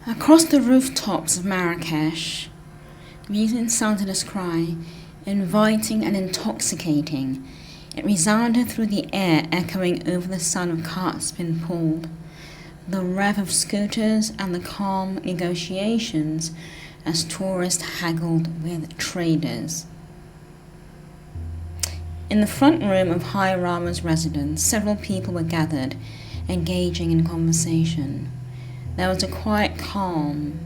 Across the rooftops of Marrakesh, music sounded a cry, inviting and intoxicating. It resounded through the air, echoing over the sound of carts being pulled, the rev of scooters, and the calm negotiations as tourists haggled with traders. In the front room of High Rama's residence, several people were gathered, engaging in conversation. There was a quiet calm,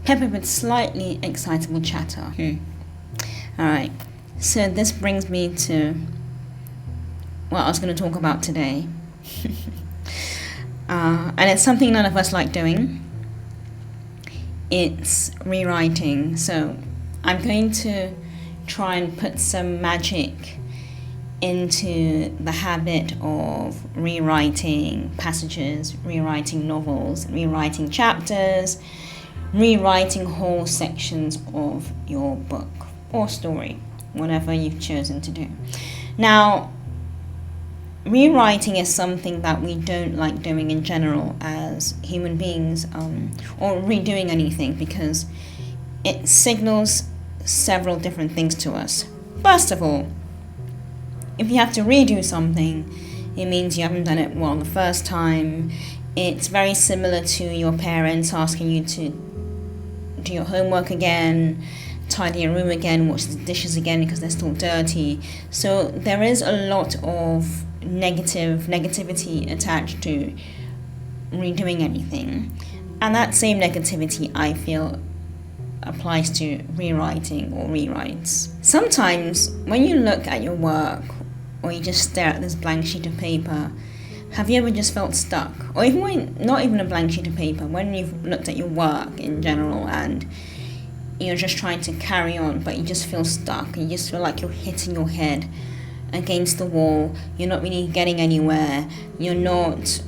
peppered with slightly excitable chatter. Alright, so this brings me to what I was going to talk about today. And it's something none of us like doing. It's rewriting. So I'm going to try and put some magic into the habit of rewriting passages, rewriting novels, rewriting chapters, rewriting whole sections of your book or story, whatever you've chosen to do. Now, rewriting is something that we don't like doing in general as human beings, or redoing anything, because it signals several different things to us. First of all, if you have to redo something, it means you haven't done it well the first time. It's very similar to your parents asking you to do your homework again, tidy your room again, wash the dishes again because they're still dirty. So there is a lot of negativity attached to redoing anything. And that same negativity, I feel, applies to rewriting or rewrites. Sometimes when you look at your work, or you just stare at this blank sheet of paper, have you ever just felt stuck? Or even when, not even a blank sheet of paper, when you've looked at your work in general and you're just trying to carry on, but you just feel stuck, you just feel like you're hitting your head against the wall, you're not really getting anywhere, you're not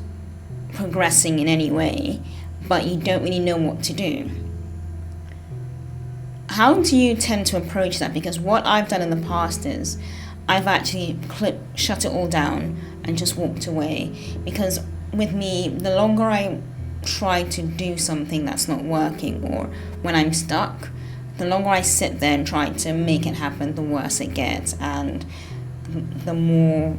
progressing in any way, but you don't really know what to do. How do you tend to approach that? Because what I've done in the past is I've actually shut it all down and just walked away. Because with me, the longer I try to do something that's not working, or when I'm stuck, the longer I sit there and try to make it happen, the worse it gets, and the more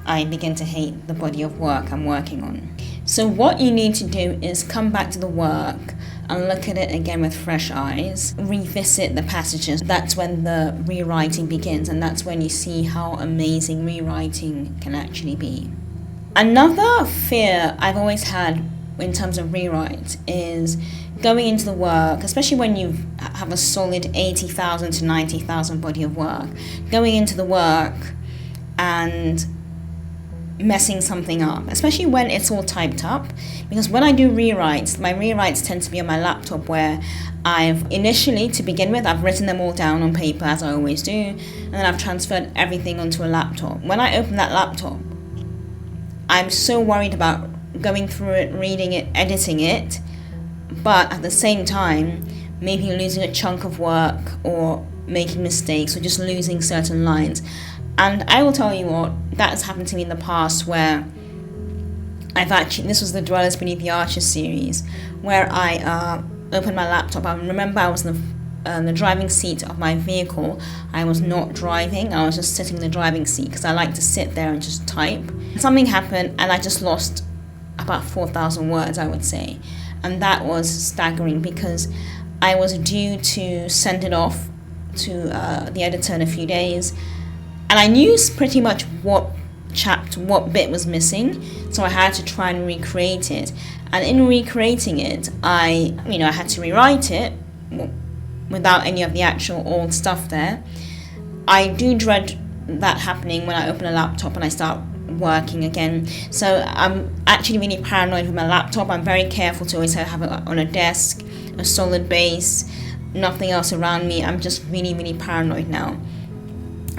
I begin to hate the body of work I'm working on. So what you need to do is come back to the work and look at it again with fresh eyes, revisit the passages. That's when the rewriting begins, and that's when you see how amazing rewriting can actually be. Another fear I've always had in terms of rewrite is going into the work, especially when you have a solid 80,000 to 90,000 body of work, going into the work and messing something up, especially when it's all typed up. Because when I do rewrites, my rewrites tend to be on my laptop, where I've initially, to begin with, I've written them all down on paper, as I always do, and then I've transferred everything onto a laptop. When I open that laptop, I'm so worried about going through it, reading it, editing it, but at the same time, maybe losing a chunk of work or making mistakes or just losing certain lines. And I will tell you what, that has happened to me in the past, where this was the Dwellers Beneath the Arches series, where I opened my laptop. I remember I was in the driving seat of my vehicle. I was not driving, I was just sitting in the driving seat because I like to sit there and just type. Something happened and I just lost about 4,000 words, I would say. And that was staggering, because I was due to send it off to the editor in a few days. And I knew pretty much what bit was missing, so I had to try and recreate it. And in recreating it, I had to rewrite it without any of the actual old stuff there. I do dread that happening when I open a laptop and I start working again. So I'm actually really paranoid with my laptop. I'm very careful to always have it on a desk, a solid base, nothing else around me. I'm just really, really paranoid now.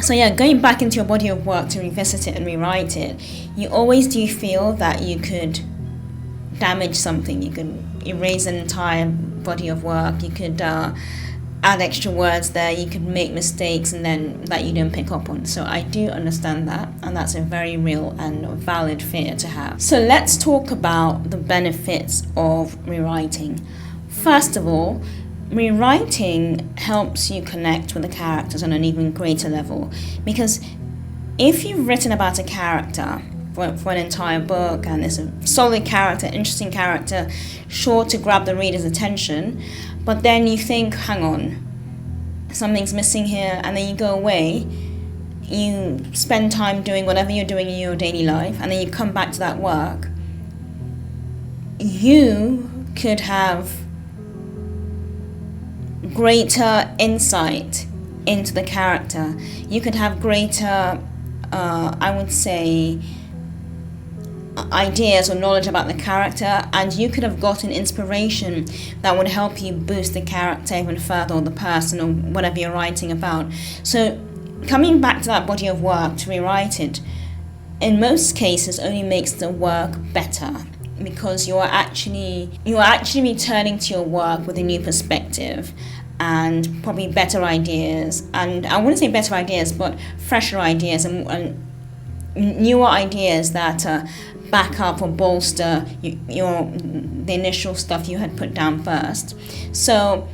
So yeah, going back into your body of work to revisit it and rewrite it, you always do feel that you could damage something. You could erase an entire body of work. You could add extra words there, you could make mistakes and then that you don't pick up on. So I do understand that, and that's a very real and valid fear to have. So let's talk about the benefits of rewriting. First of all, rewriting helps you connect with the characters on an even greater level, because if you've written about a character for an entire book and it's a solid character, interesting character, sure to grab the reader's attention, but then you think, hang on, something's missing here, and then you go away, you spend time doing whatever you're doing in your daily life, and then you come back to that work, you could have greater insight into the character. You could have greater, I would say, ideas or knowledge about the character, and you could have gotten inspiration that would help you boost the character even further, or the person, or whatever you're writing about. So coming back to that body of work, to rewrite it, in most cases only makes the work better, because you are actually returning to your work with a new perspective and probably better ideas, and I wouldn't say better ideas, but fresher ideas and newer ideas that back up or bolster the initial stuff you had put down first. So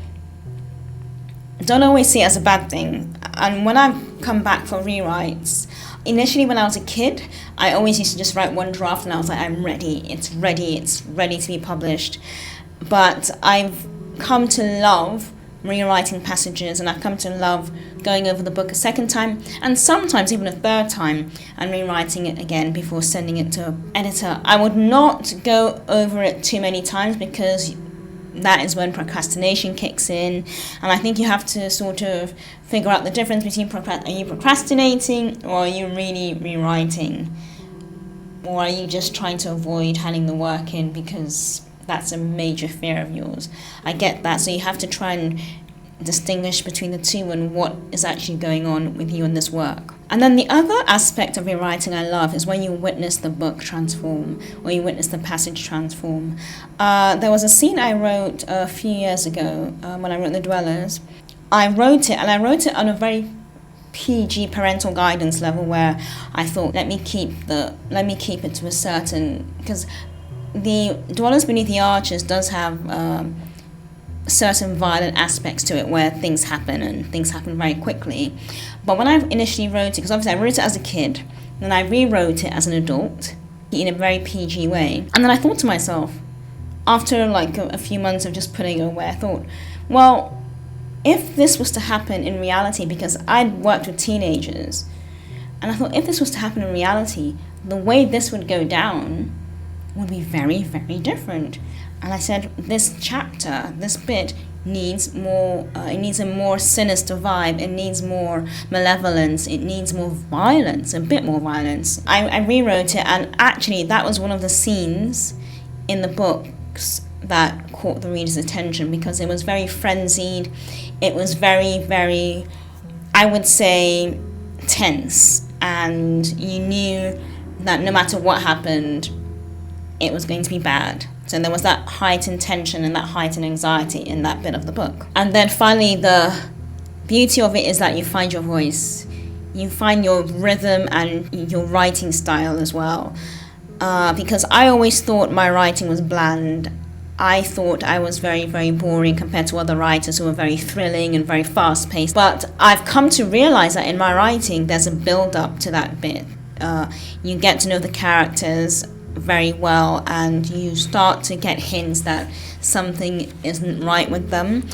don't always see it as a bad thing. And when I've come back for rewrites, initially when I was a kid, I always used to just write one draft and I was like, I'm ready, it's ready to be published. But I've come to love rewriting passages, and I've come to love going over the book a second time, and sometimes even a third time, and rewriting it again before sending it to an editor. I would not go over it too many times, because that is when procrastination kicks in, and I think you have to sort of figure out the difference between are you procrastinating, or are you really rewriting, or are you just trying to avoid handing the work in because that's a major fear of yours. I get that. So you have to try and distinguish between the two and what is actually going on with you in this work. And then the other aspect of rewriting I love is when you witness the book transform, or you witness the passage transform. There was a scene I wrote a few years ago when I wrote The Dwellers. I wrote it on a very PG parental guidance level, where I thought, let me keep it to a certain, because The Dwellers Beneath the Arches does have certain violent aspects to it, where things happen, and things happen very quickly. But when I initially wrote it, because obviously I wrote it as a kid, then I rewrote it as an adult in a very PG way. And then I thought to myself, after like a few months of just putting it away, I thought, well, if this was to happen in reality, because I'd worked with teenagers, and I thought, if this was to happen in reality, the way this would go down would be very, very different. And I said, this chapter, this bit needs more, it needs a more sinister vibe, it needs more malevolence, it needs more violence, a bit more violence. I rewrote it, and actually that was one of the scenes in the books that caught the reader's attention, because it was very frenzied, it was very, very, I would say, tense, and you knew that no matter what happened, it was going to be bad. So there was that heightened tension and that heightened anxiety in that bit of the book. And then finally, the beauty of it is that you find your voice. You find your rhythm and your writing style as well. Because I always thought my writing was bland. I thought I was very, very boring compared to other writers who were very thrilling and very fast-paced. But I've come to realize that in my writing, there's a build-up to that bit. You get to know the characters very well, and you start to get hints that something isn't right with them.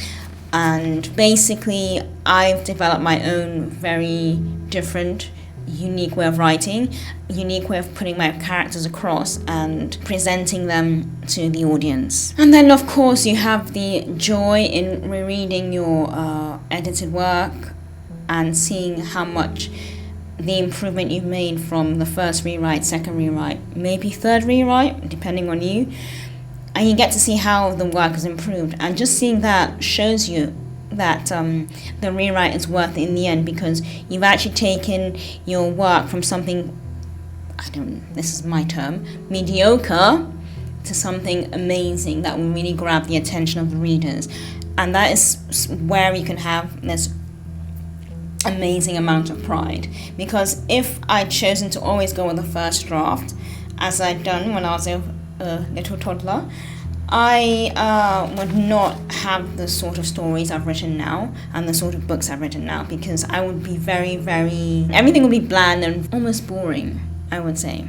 And basically, I've developed my own very different, unique way of writing, unique way of putting my characters across and presenting them to the audience. And then, of course, you have the joy in rereading your edited work and seeing how much the improvement you've made from the first rewrite, second rewrite, maybe third rewrite, depending on you. And you get to see how the work has improved. And just seeing that shows you that the rewrite is worth it in the end, because you've actually taken your work from something, this is my term, mediocre, to something amazing that will really grab the attention of the readers. And that is where you can have this amazing amount of pride. Because if I'd chosen to always go with the first draft, as I'd done when I was a little toddler, I would not have the sort of stories I've written now and the sort of books I've written now, because I would be everything would be bland and almost boring, I would say.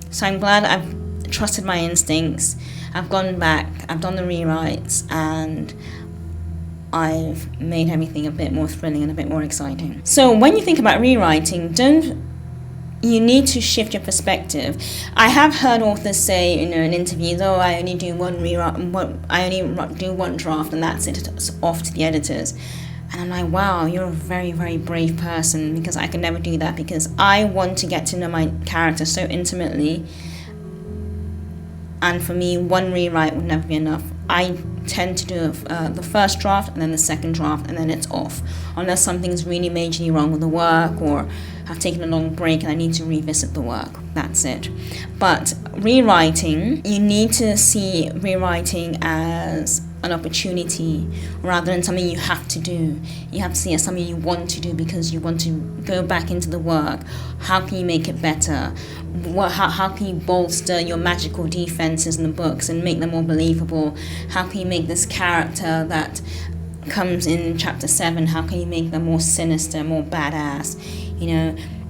So I'm glad I've trusted my instincts, I've gone back, I've done the rewrites, and I've made everything a bit more thrilling and a bit more exciting. So when you think about rewriting, you need to shift your perspective. I have heard authors say, in interviews, I only do one rewrite, I only do one draft, and that's it, it's off to the editors. And I'm like, wow, you're a very, very brave person, because I could never do that, because I want to get to know my character so intimately. And for me, one rewrite would never be enough. I tend to do the first draft and then the second draft, and then it's off. Unless something's really majorly wrong with the work, or I've taken a long break and I need to revisit the work. That's it. But rewriting, you need to see rewriting as an opportunity rather than something you have to do. You have to see it as something you want to do because you want to go back into the work. How can you make it better? How can you bolster your magical defenses in the books and make them more believable? How can you make this character that comes in chapter 7, how can you make them more sinister, more badass?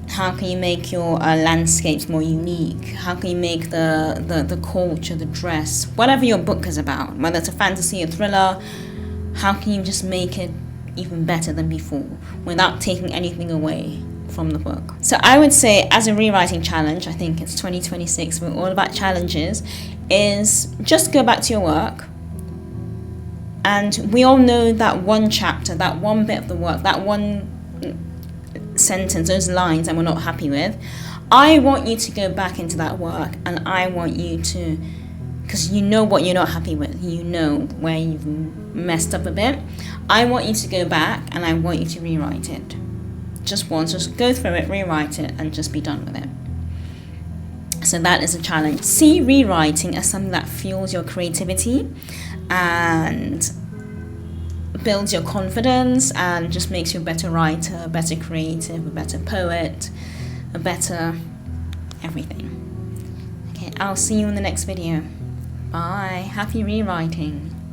How can you make your landscapes more unique? How can you make the culture, the dress, whatever your book is about, whether it's a fantasy or thriller, how can you just make it even better than before without taking anything away from the book? So I would say, as a rewriting challenge, I think it's 2026, we're all about challenges, is just go back to your work. And we all know that one chapter, that one bit of the work, that one sentence, those lines that we're not happy with. I want you to go back into that work, and I want you to, because you know what you're not happy with, you know where you've messed up a bit. I want you to go back and I want you to rewrite it. Just once, just go through it, rewrite it, and just be done with it. So that is a challenge. See rewriting as something that fuels your creativity and builds your confidence and just makes you a better writer, a better creative, a better poet, a better everything. Okay, I'll see you in the next video. Bye. Happy rewriting.